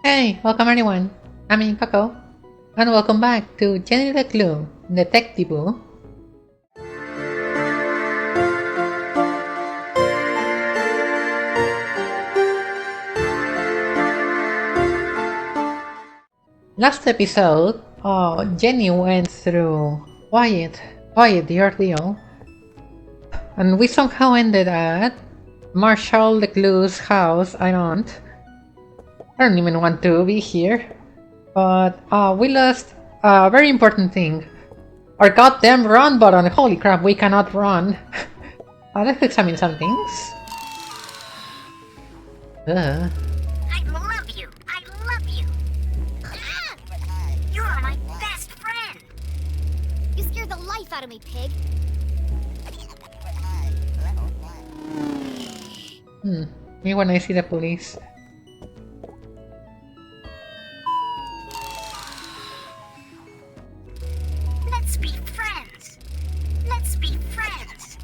Hey, welcome everyone. I'm Paco, and welcome back to Jenny LeClue, Detectivu. Last episode, Jenny went through Wyatt the ordeal, and we somehow ended at Marshall LeClue's house. I don't even want to be here, but we lost a very important thing. Our goddamn run button! Holy crap, we cannot run! Let's examine some things. I love you! I love you! You're my best friend! You scared the life out of me, pig. Me when I see the police. Let's be friends! Let's be friends!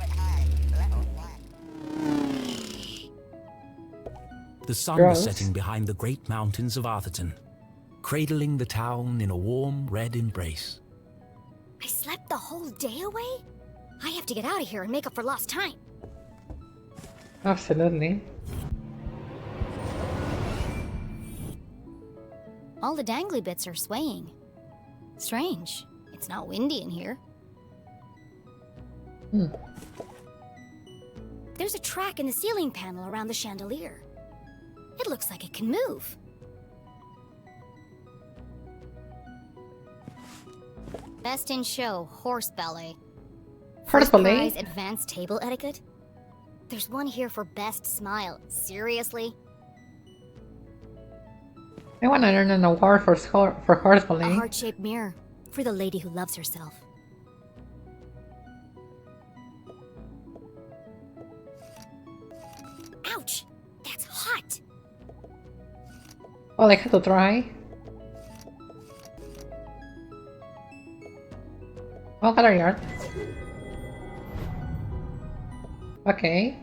The sun Gross. was setting behind the great mountains of Arthurton, cradling the town in a warm red embrace. I slept the whole day away? I have to get out of here and make up for lost time. Absolutely. All the dangly bits are swaying. Strange. It's not windy in here. There's a track in the ceiling panel around the chandelier. It looks like it can move. Best in show, horse ballet. Horse First ballet? prize, advanced table etiquette. There's one here for best smile. Seriously? I want to earn an award for horse A ballet. heart-shaped mirror for the lady who loves herself. Ouch! That's hot! Well, I had to try. Oh, gallery art. Okay.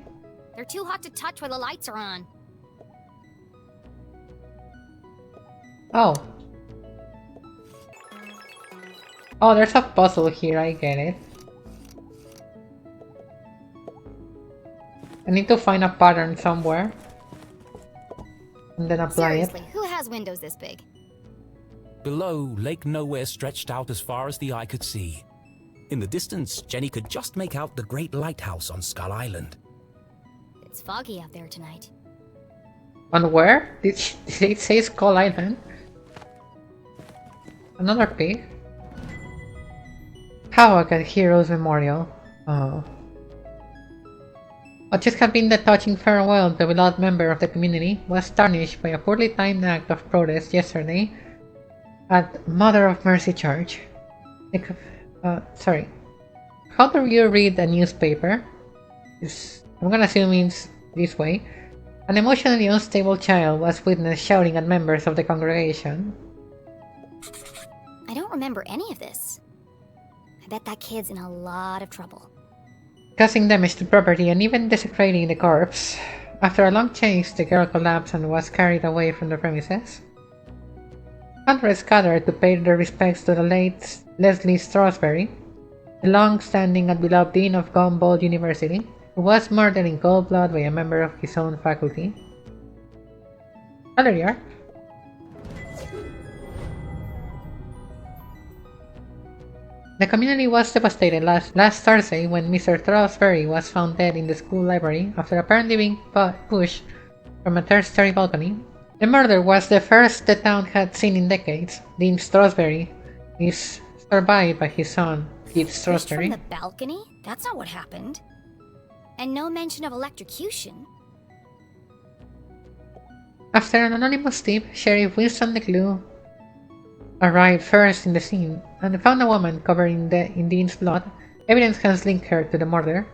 They're too hot to touch while the lights are on. Oh. Oh, there's a puzzle here, I get it. I need to find a pattern somewhere. And then apply Seriously, it. who has windows this big? Below, Lake Nowhere stretched out as far as the eye could see. In the distance, Jenny could just make out the great lighthouse on Skull Island. It's foggy out there tonight. On where? Did it say Skull Island? Another pig? Havoc Heroes Memorial. Oh. What just had been the touching farewell to a beloved member of the community was tarnished by a poorly timed act of protest yesterday at Mother of Mercy Church. Sorry. How do you read a newspaper? I'm gonna assume means this way. An emotionally unstable child was witnessed shouting at members of the congregation. I don't remember any of this. I bet that kid's in a lot of trouble. Causing damage to property and even desecrating the corpse. After a long chase, the girl collapsed and was carried away from the premises. Hundreds gathered to pay their respects to the late Leslie Strasberry, the long-standing and beloved dean of Gumball University, who was murdered in cold blood by a member of his own faculty. Gallery art. The community was devastated last Thursday when Mr. Strasberry was found dead in the school library after apparently being pushed from a third-story balcony. The murder was the first the town had seen in decades. Dean Strasberry is survived by his son, Keith Pushed from Strasberry. the balcony? That's not what happened. And no mention of electrocution. After an anonymous tip, Sheriff Winston LeClue arrived first in the scene and found a woman covered in Dean's blood. Evidence has linked her to the murder.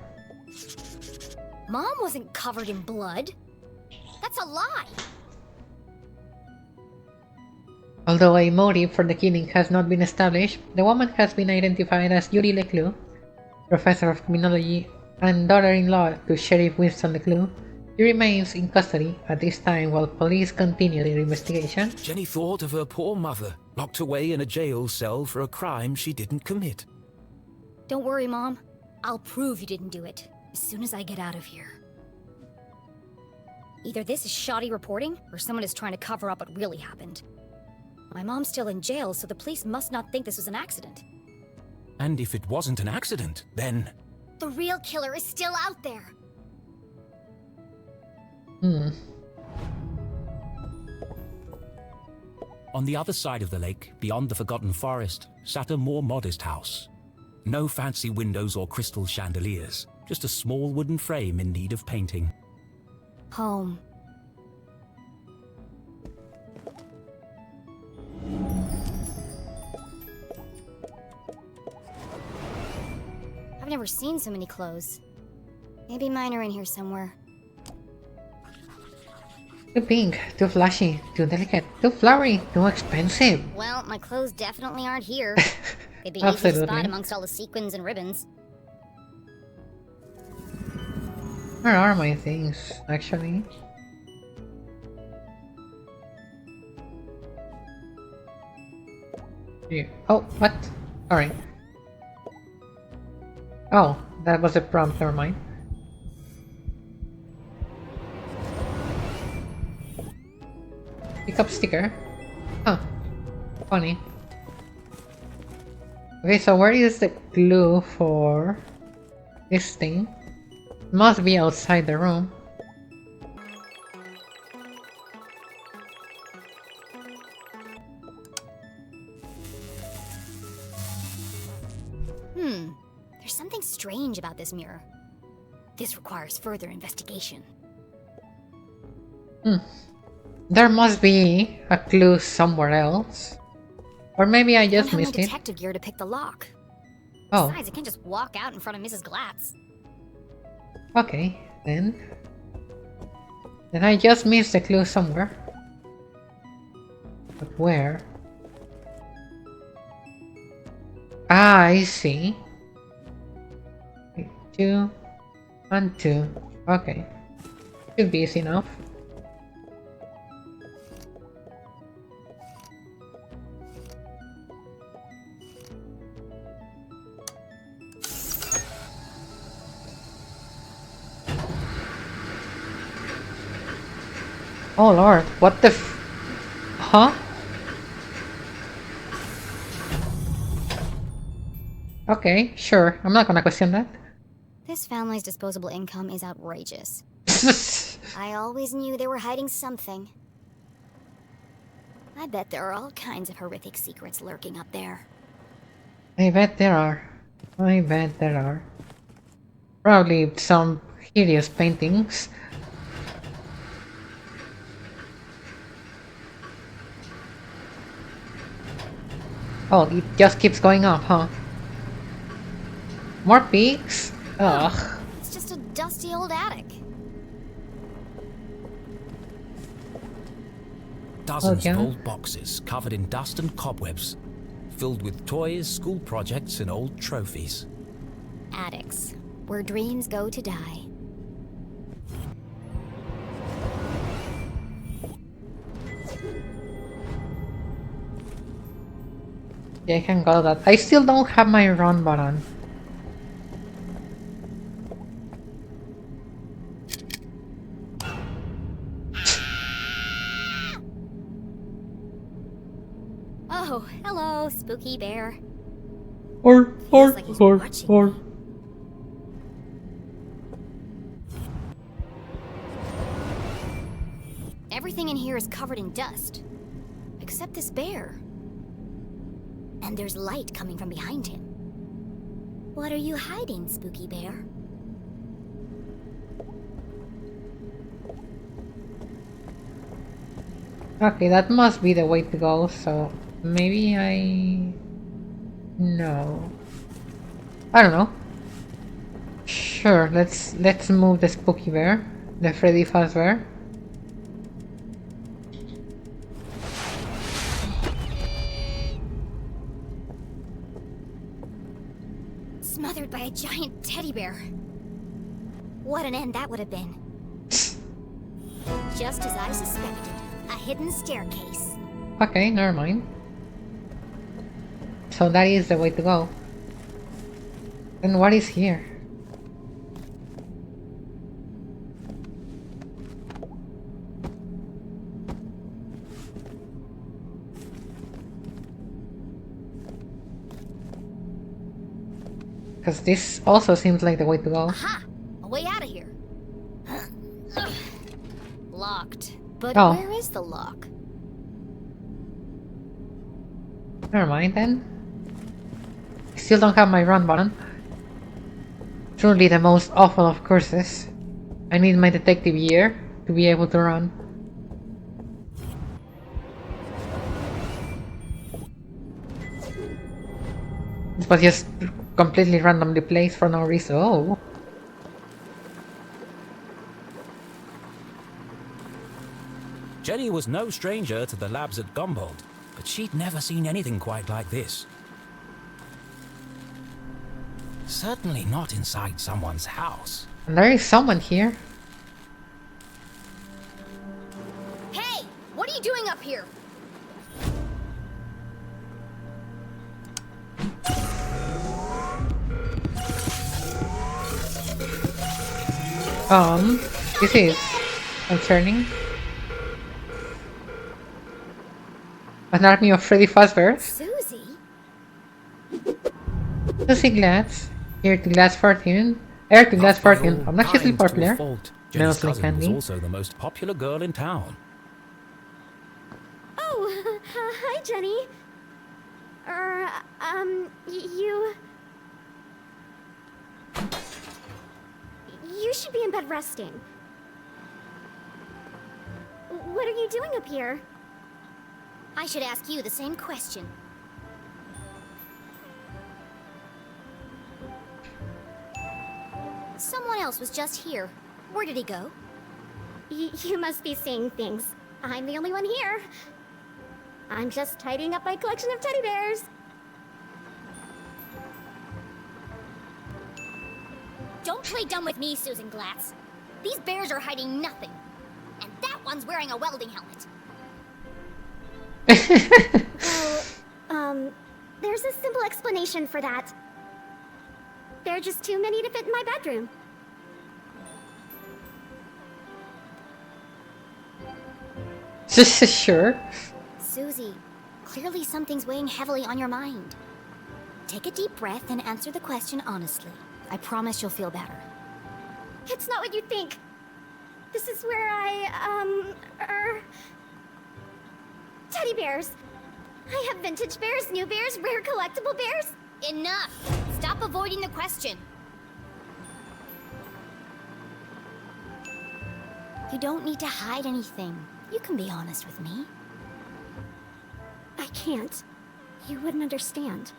Mom wasn't covered in blood. That's a lie. Although a motive for the killing has not been established, the woman has been identified as Judy LeClue, professor of criminology and daughter-in-law to Sheriff Winston LeClue. He remains in custody at this time while police continue their investigation. Jenny thought of her poor mother, locked away in a jail cell for a crime she didn't commit. Don't worry, Mom. I'll prove you didn't do it as soon as I get out of here. Either this is shoddy reporting, or someone is trying to cover up what really happened. My mom's still in jail, so the police must not think this was an accident. And if it wasn't an accident, then... The real killer is still out there! On the other side of the lake, beyond the Forgotten Forest, sat a more modest house. No fancy windows or crystal chandeliers, just a small wooden frame in need of painting. Home. I've never seen so many clothes. Maybe mine are in here somewhere. Too pink, too flashy, too delicate, too flowery, too expensive. Well, my clothes definitely aren't here. It'd be easy to spot amongst all the sequins and ribbons. Where are my things, actually? Here. Oh, what? Sorry. Oh, that was a prompt, never mind. Pick up sticker. Huh. Funny. Okay, so where is the clue for this thing? It must be outside the room. There's something strange about this mirror. This requires further investigation. There must be a clue somewhere else. Or maybe I just missed it. Detective gear to pick the lock. Oh. Besides, I can't just walk out in front of Mrs. Glatz. Okay, then. Then I just missed a clue somewhere. But where? Ah, I see. 2 and 2. Okay. Should be easy enough. Oh lord, what the Huh? Okay, sure. I'm not gonna question that. This family's disposable income is outrageous. I always knew they were hiding something. I bet there are all kinds of horrific secrets lurking up there. I bet there are. I bet there are. Probably some hideous paintings. Oh, it just keeps going up, huh? More peaks? Ugh. It's just a dusty old attic. Dozens of old boxes covered in dust and cobwebs, filled with toys, school projects, and old trophies. Attics, where dreams go to die. Yeah, I can go that. I still don't have my run button. Oh, hello, spooky bear. Or. Everything in here is covered in dust, except this bear. And there's light coming from behind him. What are you hiding, spooky bear? Okay, that must be the way to go, so maybe I... No. I don't know. Sure, let's move the spooky bear. The Freddy Fazbear. Smothered by a giant teddy bear. What an end that would have been. Just as I suspected, a hidden staircase. Okay, never mind. So that is the way to go. Then what is here? Because this also seems like the way to go. Aha! A way out of here. Locked. But Oh. where is the lock? Never mind then. I still don't have my run button. Truly the most awful of curses. I need my detective year to be able to run. This was just completely randomly placed for no reason. Oh. Jenny was no stranger to the labs at Gumboldt, but she'd never seen anything quite like this. Certainly not inside someone's house. And there is someone here. Hey! What are you doing up here? This is concerning. An army of Freddy Fazbear's. Suzie? Suzie Glatz. Here to Glatz 14. Heir to Glatz 14. By all Obnoxiously kinds to a popular. fault, Jenny's Mostly cousin was candy. also the most popular girl in town. Oh, hi, Jenny. You should be in bed resting. What are you doing up here? I should ask you the same question. Someone else was just here. Where did he go? You must be seeing things. I'm the only one here. I'm just tidying up my collection of teddy bears. Don't play dumb with me, Susan Glatz. These bears are hiding nothing. And that one's wearing a welding helmet. Well, there's a simple explanation for that. There are just too many to fit in my bedroom. Sure. Suzie, clearly something's weighing heavily on your mind. Take a deep breath and answer the question honestly. I promise you'll feel better. It's not what you think. This is where teddy bears. I have vintage bears, new bears, rare collectible bears. Enough! Stop avoiding the question. You don't need to hide anything. You can be honest with me. I can't. You wouldn't understand.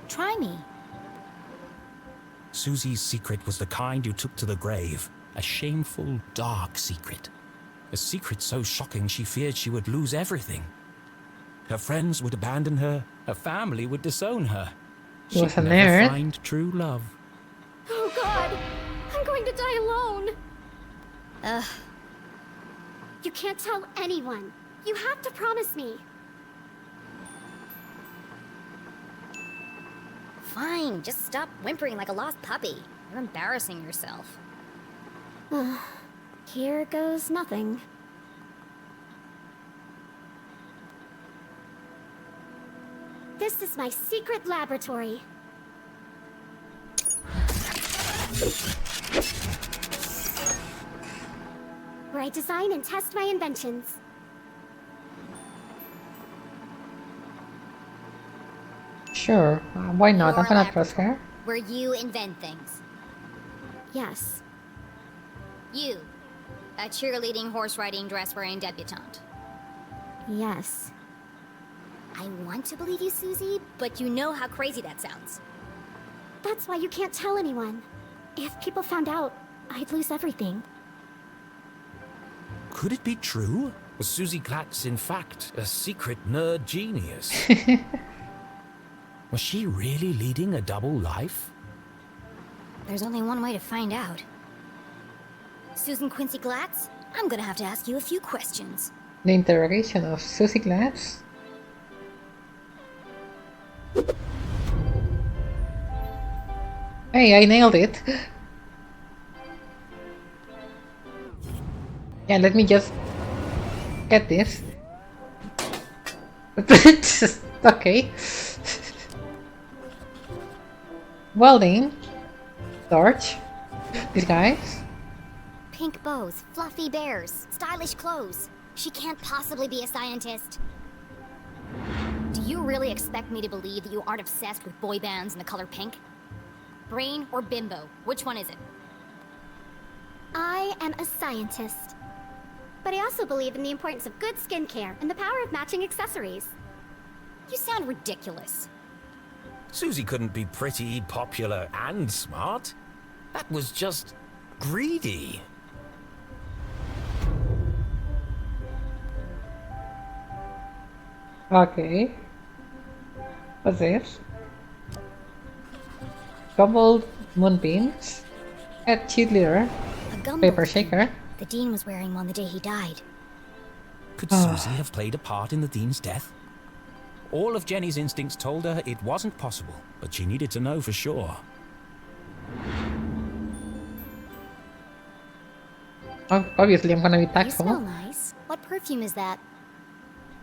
Try me. Susie's secret was the kind you took to the grave. A shameful, dark secret. A secret so shocking she feared she would lose everything. Her friends would abandon her. Her family would disown her. She was She'd a never nerd. find true love. Oh God! I'm going to die alone! Ugh. You can't tell anyone. You have to promise me. Fine, just stop whimpering like a lost puppy. You're embarrassing yourself. Here goes nothing. This is my secret laboratory. Where I design and test my inventions. Sure. Why not? I'm Your gonna trust laboratory, her. Where you invent things. Yes. You. A cheerleading, horse-riding, dress-wearing debutante. Yes. I want to believe you, Suzie, but you know how crazy that sounds. That's why you can't tell anyone. If people found out, I'd lose everything. Could it be true? Was Suzie Glatz, in fact, a secret nerd genius? Was she really leading a double life? There's only one way to find out. Susan Quincy Glatz, I'm gonna have to ask you a few questions. The interrogation of Suzie Glatz. Hey, I nailed it. Yeah, let me just get this. Okay. Welding. Torch. Disguise. Pink bows, fluffy bears, stylish clothes. She can't possibly be a scientist. Do you really expect me to believe that you aren't obsessed with boy bands and the color pink? Brain or bimbo? Which one is it? I am a scientist. But I also believe in the importance of good skincare and the power of matching accessories. You sound ridiculous. Suzie couldn't be pretty, popular, and smart. That was just greedy. Okay. What's this? Double moonbeams. Head cheerleader. A gumball Paper pin. shaker. The Dean was wearing one the day he died. Could Suzie have played a part in the Dean's death? All of Jenny's instincts told her it wasn't possible, but she needed to know for sure. Obviously, I'm gonna be You smell tactful. nice. What perfume is that?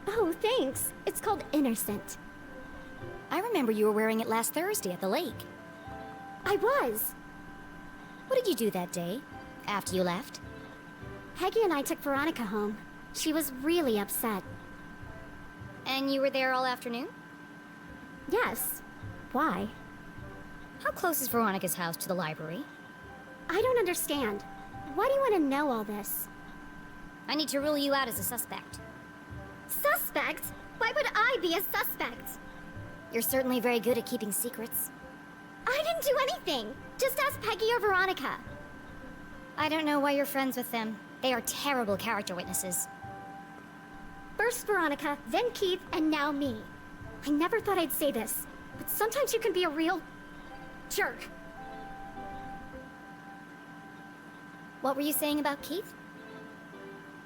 Oh, thanks. It's called Innocent. I remember you were wearing it last Thursday at the lake. I was. What did you do that day, after you left? Peggy and I took Veronica home. She was really upset. And you were there all afternoon? Yes. Why? How close is Veronica's house to the library? I don't understand. Why do you want to know all this? I need to rule you out as a suspect. Suspect? Why would I be a suspect? You're certainly very good at keeping secrets. I didn't do anything. Just ask Peggy or Veronica. I don't know why you're friends with them. They are terrible character witnesses. First Veronica, then Keith, and now me. I never thought I'd say this, but sometimes you can be a real jerk. What were you saying about Keith?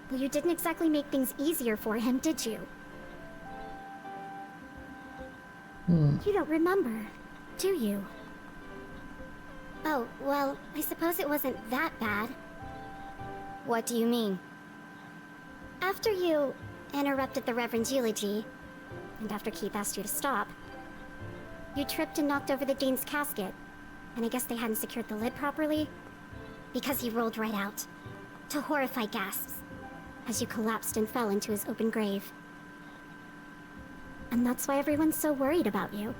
Well, you didn't exactly make things easier for him, did you? You don't remember, do you? Oh, well, I suppose it wasn't that bad. What do you mean? After you interrupted the Reverend's eulogy, and after Keith asked you to stop, you tripped and knocked over the Dean's casket, and I guess they hadn't secured the lid properly, because he rolled right out, to horrified gasps, as you collapsed and fell into his open grave. And that's why everyone's so worried about you.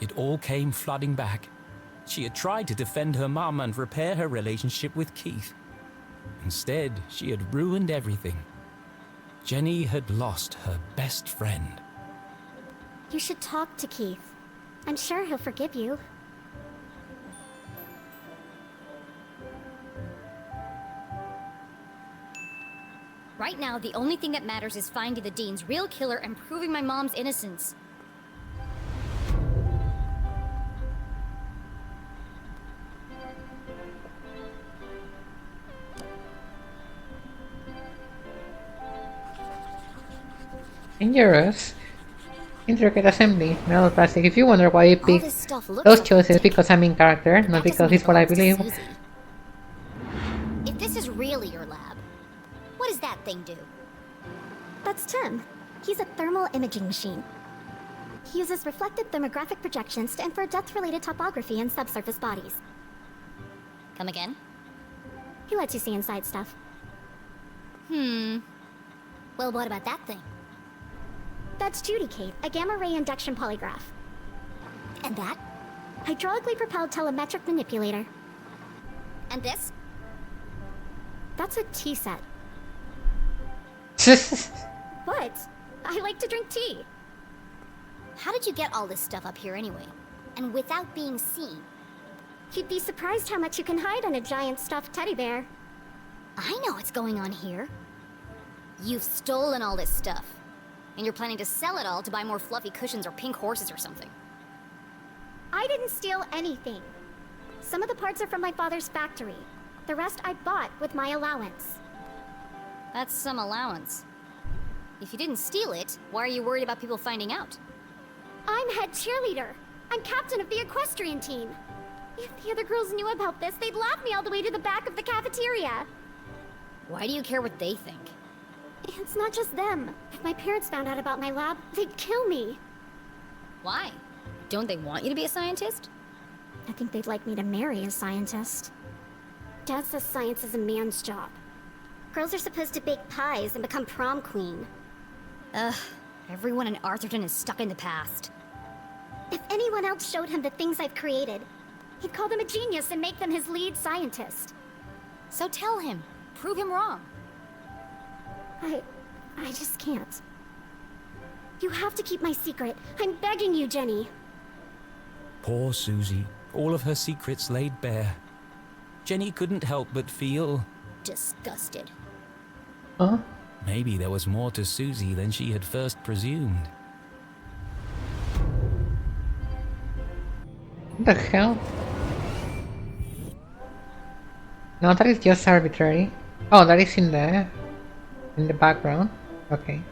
It all came flooding back. She had tried to defend her mum and repair her relationship with Keith. Instead, she had ruined everything. Jenny had lost her best friend. You should talk to Keith. I'm sure he'll forgive you. Right now, the only thing that matters is finding the Dean's real killer and proving my mom's innocence. Dangerous. Intricate assembly. Metal plastic. If you wonder why I All picked this stuff looks those like choices, antique, because I'm in character, but not that because doesn't it's what I mean it believe. belongs to Suzie. If this is really your lab, what does that thing do? That's Tim. He's a thermal imaging machine. He uses reflected thermographic projections to infer depth-related topography in subsurface bodies. Come again? He lets you see inside stuff. Well, what about that thing? That's Judy Kate, a gamma-ray induction polygraph. And that? Hydraulically propelled telemetric manipulator. And this? That's a tea set. What? I like to drink tea. How did you get all this stuff up here anyway? And without being seen? You'd be surprised how much you can hide on a giant stuffed teddy bear. I know what's going on here. You've stolen all this stuff. And you're planning to sell it all to buy more fluffy cushions or pink horses or something. I didn't steal anything. Some of the parts are from my father's factory. The rest I bought with my allowance. That's some allowance. If you didn't steal it, why are you worried about people finding out? I'm head cheerleader. I'm captain of the equestrian team. If the other girls knew about this, they'd laugh me all the way to the back of the cafeteria. Why do you care what they think? It's not just them. If my parents found out about my lab, they'd kill me. Why? Don't they want you to be a scientist? I think they'd like me to marry a scientist. Dad says science is a man's job. Girls are supposed to bake pies and become prom queen. Ugh, everyone in Arthurton is stuck in the past. If anyone else showed him the things I've created, he'd call them a genius and make them his lead scientist. So tell him. Prove him wrong. I just can't. You have to keep my secret. I'm begging you, Jenny. Poor Suzie. All of her secrets laid bare. Jenny couldn't help but feel... Disgusted. Huh? maybe there was more to Suzie than she had first presumed. What the hell? No, that is just arbitrary. Oh, that is in the background. Okay.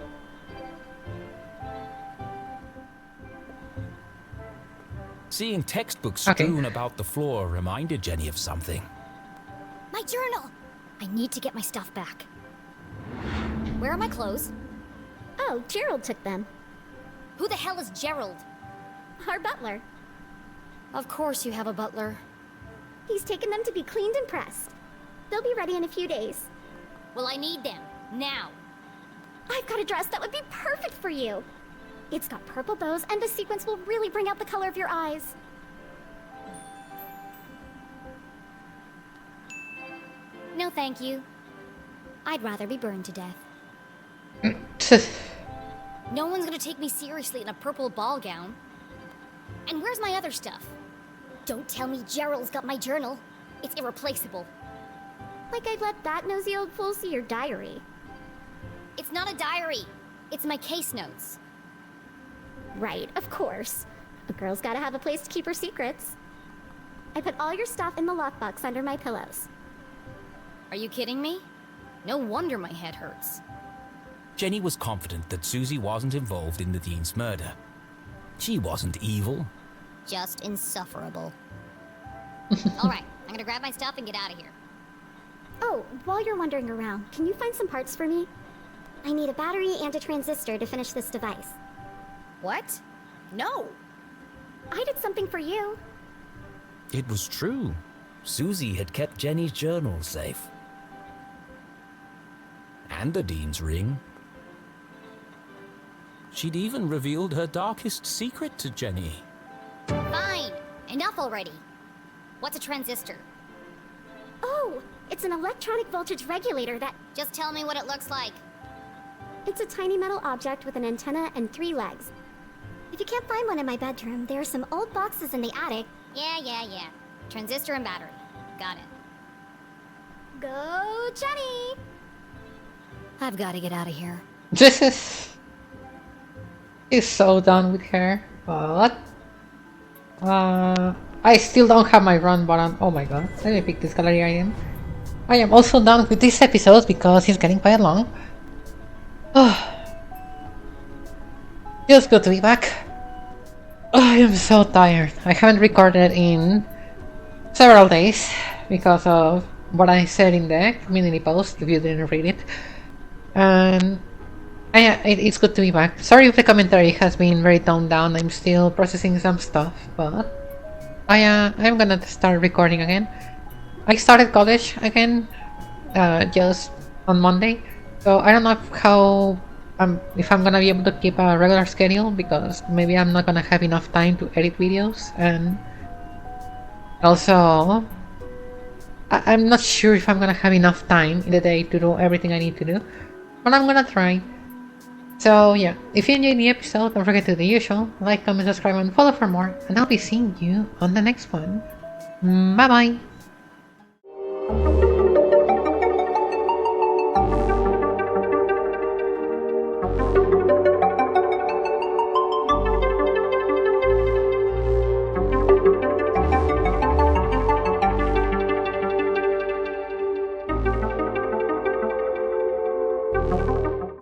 Seeing textbooks strewn about the floor reminded Jenny of something. My journal! I need to get my stuff back. Where are my clothes? Oh, Gerald took them. Who the hell is Gerald? Our butler. Of course you have a butler. He's taken them to be cleaned and pressed. They'll be ready in a few days. Well, I need them. Now. I've got a dress that would be perfect for you. It's got purple bows, and the sequins will really bring out the color of your eyes. No, thank you. I'd rather be burned to death. No one's gonna take me seriously in a purple ball gown. And where's my other stuff? Don't tell me Gerald's got my journal. It's irreplaceable. Like I'd let that nosy old fool see your diary. It's not a diary. It's my case notes. Right, of course. A girl's gotta have a place to keep her secrets. I put all your stuff in the lockbox under my pillows. Are you kidding me? No wonder my head hurts. Jenny was confident that Suzie wasn't involved in the Dean's murder. She wasn't evil. Just insufferable. Alright, I'm gonna grab my stuff and get out of here. Oh, while you're wandering around, can you find some parts for me? I need a battery and a transistor to finish this device. What? No! I did something for you. It was true. Suzie had kept Jenny's journal safe. And the Dean's ring. She'd even revealed her darkest secret to Jenny. Fine! Enough already! What's a transistor? Oh, it's an electronic voltage regulator that... Just tell me what it looks like. It's a tiny metal object with an antenna and 3 legs. If you can't find one in my bedroom, there are some old boxes in the attic. Yeah. Transistor and battery. Got it. Go, Jenny! I've got to get out of here. This is so done with her, but I still don't have my run button. Oh my god, let me pick this gallery item. I am also done with this episode because it's getting quite long. Feels good to be back. I am so tired. I haven't recorded in several days because of what I said in the community post, if you didn't read it. And it's good to be back. Sorry if the commentary has been very toned down. I'm still processing some stuff, but I'm gonna start recording again. I started college again just on Monday, so I don't know if I'm gonna be able to keep a regular schedule, because maybe I'm not gonna have enough time to edit videos, and also I'm not sure if I'm gonna have enough time in the day to do everything I need to do, but I'm gonna try. So yeah, if you enjoyed the episode, don't forget to do the usual: like, comment, subscribe, and follow for more, and I'll be seeing you on the next one. Bye bye!